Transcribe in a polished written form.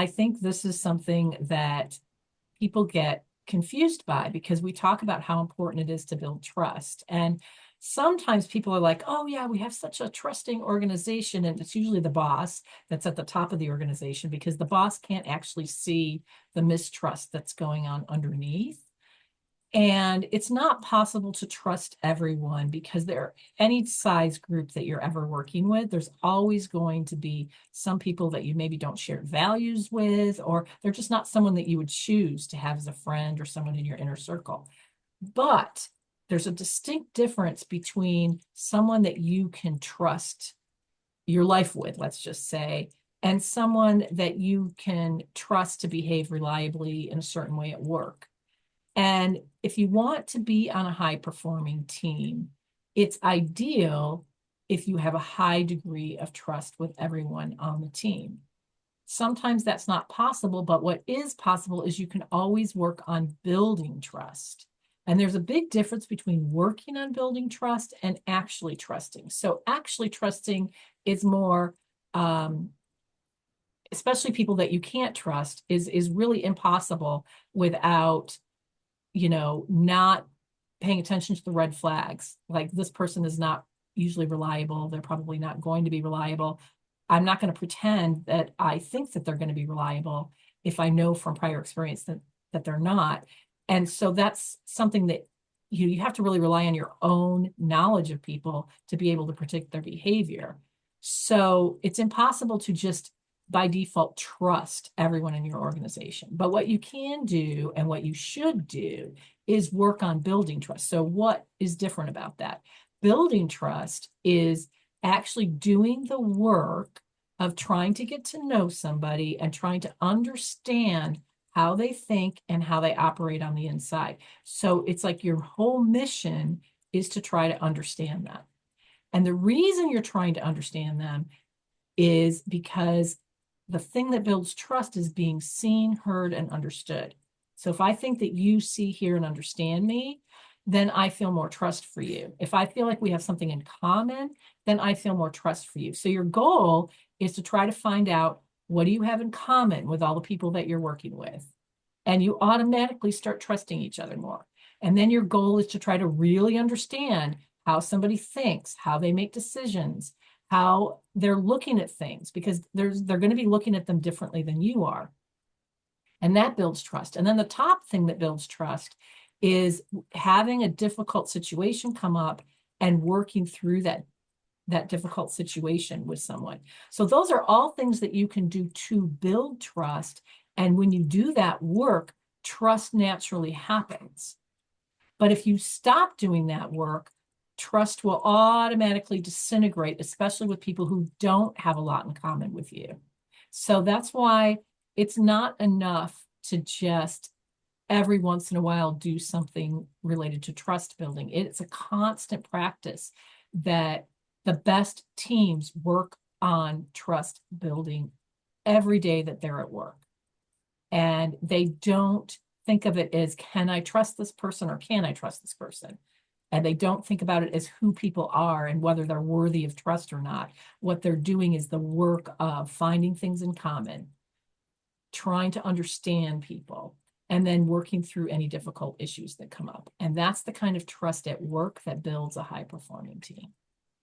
I think this is something that people get confused by because we talk about how important it is to build trust. And sometimes people are like, oh, yeah, we have such a trusting organization. And it's usually the boss that's at the top of the organization because the boss can't actually see the mistrust that's going on underneath. And it's not possible to trust everyone because there, any size group that you're ever working with, there's always going to be some people that you maybe don't share values with, or they're just not someone that you would choose to have as a friend or someone in your inner circle. But there's a distinct difference between someone that you can trust your life with, let's just say, and someone that you can trust to behave reliably in a certain way at work. And if you want to be on a high performing team, it's ideal if you have a high degree of trust with everyone on the team. Sometimes that's not possible, but what is possible is you can always work on building trust. And there's a big difference between working on building trust and actually trusting. So actually trusting is more, especially people that you can't trust, is really impossible without not paying attention to the red flags. Like this person is not usually reliable. They're probably not going to be reliable. I'm not going to pretend that I think that they're going to be reliable if I know from prior experience that they're not. And so that's something that you have to really rely on your own knowledge of people to be able to predict their behavior. So it's impossible to just by default trust everyone in your organization. But what you can do and what you should do is work on building trust. So what is different about that? Building trust is actually doing the work of trying to get to know somebody and trying to understand how they think and how they operate on the inside. So it's like your whole mission is to try to understand them. And the reason you're trying to understand them is because the thing that builds trust is being seen, heard, and understood. So if I think that you see, hear, and understand me, then I feel more trust for you. If I feel like we have something in common, then I feel more trust for you. So your goal is to try to find out, what do you have in common with all the people that you're working with? And you automatically start trusting each other more. And then your goal is to try to really understand how somebody thinks, how they make decisions, how they're looking at things, because they're going to be looking at them differently than you are. And that builds trust. And then the top thing that builds trust is having a difficult situation come up and working through that difficult situation with someone. So those are all things that you can do to build trust. And when you do that work, trust naturally happens. But if you stop doing that work, trust will automatically disintegrate, especially with people who don't have a lot in common with you. So that's why it's not enough to just every once in a while do something related to trust building. It's a constant practice that the best teams work on trust building every day that they're at work. And they don't think of it as, can I trust this person or can I trust this person? And they don't think about it as who people are and whether they're worthy of trust or not. What they're doing is the work of finding things in common, trying to understand people, and then working through any difficult issues that come up. And that's the kind of trust at work that builds a high-performing team.